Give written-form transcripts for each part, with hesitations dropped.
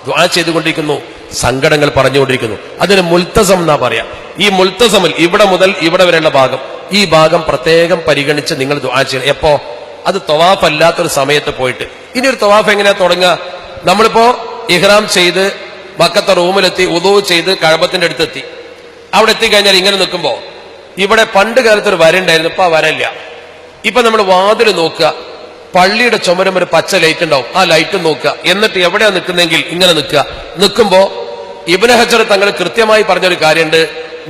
ദുആ ചെയ്തുകൊണ്ടിരിക്കുന്നു, സങ്കടങ്ങൾ പറഞ്ഞുകൊണ്ടിരിക്കുന്നു. അതിന് മുൽത്തസം എന്നാ പറയാ. ഈ മുൽത്തസമിൽ ഇവിടെ മുതൽ ഇവിടെ വരെയുള്ള ഭാഗം, ഈ ഭാഗം പ്രത്യേകം പരിഗണിച്ച് നിങ്ങൾ ദുആ ചെയ്യണം. എപ്പോ? അത് തവാഫ് അല്ലാത്തൊരു സമയത്ത് പോയിട്ട്. ഇനി ഒരു തവാഫ് എങ്ങനെയാ തുടങ്ങുക? നമ്മളിപ്പോ ഇഹ്റാം ചെയ്ത് മക്കത്തെ റൂമിലെത്തി, ഉദൂ ചെയ്ത് കഅബത്തിന്റെ അടുത്തെത്തി. അവിടെ എത്തിക്കഴിഞ്ഞാൽ ഇങ്ങനെ നിൽക്കുമ്പോ ഇവിടെ പണ്ട് കാലത്തൊരു വരണ്ടായിരുന്നു, ഇപ്പൊ ആ വരല്ല. ഇപ്പൊ നമ്മൾ വാതിൽ നോക്കുക, പള്ളിയുടെ ചുമരം ഒരു പച്ച ലൈറ്റ് ഉണ്ടാവും, ആ ലൈറ്റ് നോക്കുക. എന്നിട്ട് എവിടെയാ നിൽക്കുന്നെങ്കിൽ ഇങ്ങനെ നിൽക്കുക. നിൽക്കുമ്പോ ഇബ്നു ഹജർ തങ്ങൾ കൃത്യമായി പറഞ്ഞൊരു കാര്യമുണ്ട്,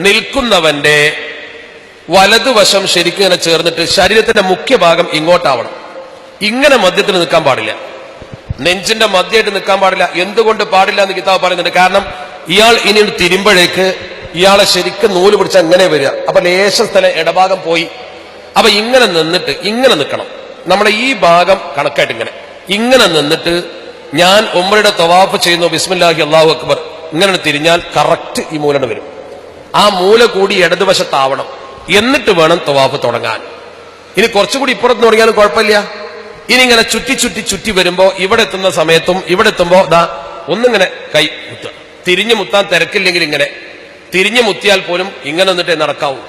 നിൽക്കുന്നവന്റെ വലതുവശം ശരിക്കും ഇങ്ങനെ ചേർന്നിട്ട് ശരീരത്തിന്റെ മുഖ്യഭാഗം ഇങ്ങോട്ടാവണം. ഇങ്ങനെ മധ്യത്തിൽ നിൽക്കാൻ പാടില്ല, നെഞ്ചിന്റെ മധ്യമായിട്ട് നിൽക്കാൻ പാടില്ല. എന്തുകൊണ്ട് പാടില്ല എന്ന് കിതാബ് പറയുന്നുണ്ട്. കാരണം ഇയാൾ ഇനി തിരുമ്പഴേക്ക് ഇയാളെ ശരിക്കും നൂല് പിടിച്ച അങ്ങനെ വരിക. അപ്പൊ ലേശ സ്ഥലം ഇടഭാഗം പോയി. അപ്പൊ ഇങ്ങനെ നിന്നിട്ട് ഇങ്ങനെ നിൽക്കണം. നമ്മുടെ ഈ ഭാഗം കണക്കായിട്ട് ഇങ്ങനെ നിന്നിട്ട് ഞാൻ ഉംറയുടെ തവാഫ് ചെയ്യുന്നു, ബിസ്മില്ലാഹി അല്ലാഹു അക്ബർ, ഇങ്ങനെ തിരിഞ്ഞാൽ കറക്റ്റ് ഈ മൂലണ് വരും. ആ മൂല കൂടി ഇടതുവശത്താവണം. എന്നിട്ട് വേണം തവാഫ് തുടങ്ങാൻ. ഇനി കുറച്ചുകൂടി ഇപ്പുറത്ത് തുടങ്ങിയാലും കുഴപ്പമില്ല. ഇനി ഇങ്ങനെ ചുറ്റി ചുറ്റി ചുറ്റി വരുമ്പോ ഇവിടെ എത്തുന്ന സമയത്തും ഇവിടെ എത്തുമ്പോ ദാ ഒന്നിങ്ങനെ കൈ മുത്തുക. തിരിഞ്ഞു മുത്താൻ തിരക്കില്ലെങ്കിൽ ഇങ്ങനെ തിരിഞ്ഞു മുത്തിയാൽ പോലും ഇങ്ങനെ നിന്നിട്ടേ നടക്കാവൂ.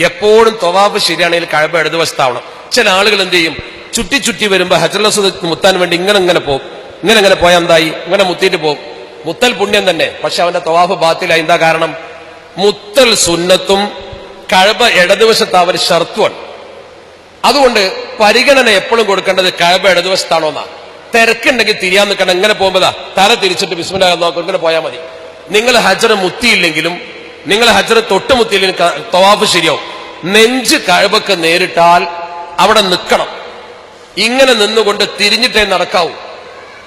എപ്പോഴും തവാഫ് ശരിയാണെങ്കിൽ കഅബ ഇടതുവശത്താവണം. ചില ആളുകൾ എന്ത് ചെയ്യും, ചുറ്റി ചുറ്റി വരുമ്പോ ഹജറുൽ അസ്വദ് മുത്താൻ വേണ്ടി ഇങ്ങനെ പോകും. ഇങ്ങനെ പോയാൽ എന്തായി, ഇങ്ങനെ മുത്തിയിട്ട് പോകും. മുത്തൽ പുണ്യം തന്നെ, പക്ഷെ അവന്റെ തവാഫ് ബാത്തിലായി. എന്താ കാരണം? മുത്തൽ സുന്നത്തും കഅബ ഇടതുവശത്താവൽ ഷർത്തുമാണ്. അതുകൊണ്ട് പരിഗണന എപ്പോഴും കൊടുക്കേണ്ടത് കഅബ ഇടതുവശത്താണോന്നാ. തിരക്കുണ്ടെങ്കിൽ തിരിയാൻ നിൽക്കണം. എങ്ങനെ പോകുമ്പോഴാ തല തിരിച്ചിട്ട് ബിസ്മില്ലാഹി അല്ലാഹു ഇങ്ങനെ പോയാൽ മതി. നിങ്ങൾ ഹജർ മുത്തിയില്ലെങ്കിലും നിങ്ങൾ ഹജർ തൊട്ട് മുത്തിയില്ലെങ്കിലും തവാഫ് ശരിയാവും. നെഞ്ച് കഅബക്ക് നേരിട്ടാൽ അവിടെ നിൽക്കണം. ഇങ്ങനെ നിന്നുകൊണ്ട് തിരിഞ്ഞിട്ടേ നടക്കാവൂ.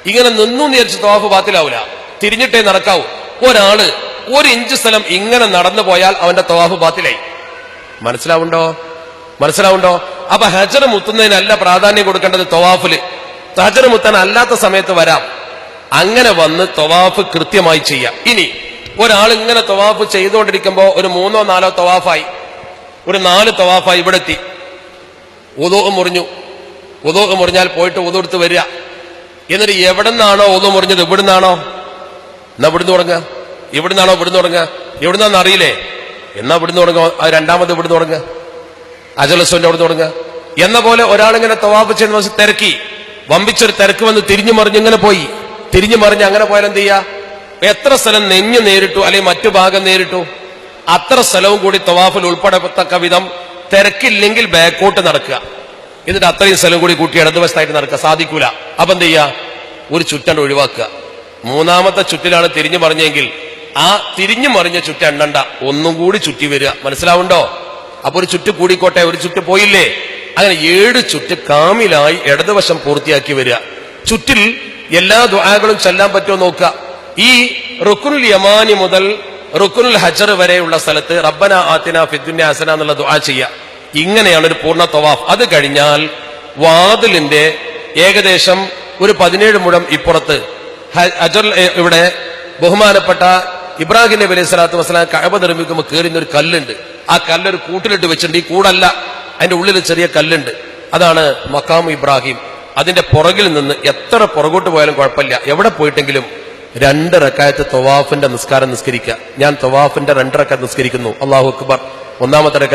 ഇങ്ങനെ നിന്നു വിചാരിച്ച് തവാഫ് ബാത്തിലാവൂല, തിരിഞ്ഞിട്ടേ നടക്കാവൂ. ഒരാള് 1 ഇഞ്ച് സ്ഥലം ഇങ്ങനെ നടന്നു പോയാൽ അവന്റെ തവാഫ് ബാത്തിലായി. മനസ്സിലാവുണ്ടോ? അപ്പൊ ഹജർ മുത്തുന്നതിനല്ല പ്രാധാന്യം കൊടുക്കേണ്ടത് തവാഫില്. ഹജർ മുത്താൻ അല്ലാത്ത സമയത്ത് വരാം. അങ്ങനെ വന്ന് തവാഫ് കൃത്യമായി ചെയ്യാം. ഇനി ഒരാൾ ഇങ്ങനെ തവാഫ് ചെയ്തുകൊണ്ടിരിക്കുമ്പോ ഒരു 3ഓ 4ഓ തവാഫായി, ഒരു 4 തവാഫായി, ഇവിടെ എത്തി, ഉദൂ മുറിഞ്ഞാൽ പോയിട്ട് ഉദൂ എടുത്ത് വരിക. എന്നിട്ട് എവിടെ നിന്നാണോ ഉദൂ മുറിഞ്ഞത്, ഇവിടുന്നാണോ, എന്നാ ഇവിടുന്ന് തുടങ്ങുക. ഇവിടുന്നാണോ ഇവിടുന്ന് തുടങ്ങുക. എവിടുന്നാന്ന് അറിയില്ലേ, എന്നാ ഇവിടുന്ന് തുടങ്ങുക. അത് രണ്ടാമത് ഇവിടുന്ന് തുടങ്ങുക, അജലസ്വന്റെ അവിടെ തുടങ്ങുക. എന്ന പോലെ ഒരാളിങ്ങനെ തവാഫ് ചെയ്യുന്ന ദിവസം തിരക്കി വമ്പിച്ചൊരു തിരക്ക് വന്ന് തിരിഞ്ഞു മറിഞ്ഞ് ഇങ്ങനെ പോയി. തിരിഞ്ഞു മറിഞ്ഞ് അങ്ങനെ പോയാൽ എന്ത് ചെയ്യാ? എത്ര സ്ഥലം നെഞ്ഞ് നേരിട്ടു അല്ലെങ്കിൽ മറ്റു ഭാഗം നേരിട്ടു, അത്ര സ്ഥലവും കൂടി തവാഫിൽ ഉൾപ്പെടത്തക്ക വിധം തിരക്കില്ലെങ്കിൽ ബാക്കോട്ട് നടക്കുക. എന്നിട്ട് അത്രയും സ്ഥലം കൂടി കൂട്ടി ഇടതുവശത്തായിട്ട് നടക്കുക. സാധിക്കൂല. അപ്പൊ എന്ത് ചെയ്യാ? ഒരു ചുറ്റണ്ട് ഒഴിവാക്കുക. 3ാമത്തെ ചുറ്റിലാണ് തിരിഞ്ഞു മറിഞ്ഞെങ്കിൽ ആ തിരിഞ്ഞു മറിഞ്ഞ ചുറ്റ് എണ്ണണ്ട, ഒന്നും കൂടി ചുറ്റി വരിക. മനസ്സിലാവുണ്ടോ? അപ്പൊ ഒരു ചുറ്റ് കൂടിക്കോട്ടെ, ഒരു ചുറ്റ് പോയില്ലേ? അങ്ങനെ 7 ചുറ്റ് കാമിലായി ഇടതുവശം പൂർത്തിയാക്കി വരിക. ചുറ്റിൽ എല്ലാ ദുആകളും ചെല്ലാൻ പറ്റുമോ നോക്കുക. ഈ റുക്നുൽ യമാനി മുതൽ റുക്നുൽ ഹജർ വരെയുള്ള സ്ഥലത്ത് റബ്ബന ആതിന ഫിദ്ദുനിയ ഹസന എന്നുള്ള ദുആ ചെയ്യുക. ഇങ്ങനെയാണ് ഒരു പൂർണ്ണ തവാഫ്. അത് കഴിഞ്ഞാൽ വാതിലിന്റെ ഏകദേശം ഒരു 17 മുഴം ഇപ്പുറത്ത് ഹജർ, ഇവിടെ ബഹുമാനപ്പെട്ട ഇബ്രാഹിം നബി അലൈഹി സ്വലാത്തു വസ്സലാം കഅബ നിർമ്മിക്കുമ്പോൾ കയറുന്ന ഒരു കല്ലുണ്ട്. ആ കല്ലൊരു കൂട്ടിലിട്ട് വെച്ചിട്ടുണ്ട്. ഈ കൂടല്ല, അതിന്റെ ഉള്ളിൽ ചെറിയ കല്ലുണ്ട്. അതാണ് മഖാം ഇബ്രാഹിം. അതിന്റെ പുറകിൽ നിന്ന് എത്ര പുറകോട്ട് പോയാലും കുഴപ്പമില്ല, എവിടെ പോയിട്ടെങ്കിലും 2 റക്അത്ത് തവാഫിന്റെ നിസ്കാരം നിസ്കരിക്കുക. ഞാൻ തവാഫിന്റെ 2 റക്അത്ത് നിസ്കരിക്കുന്നു, അല്ലാഹു അക്ബർ. 1ാമത്തെ റക്അത്ത്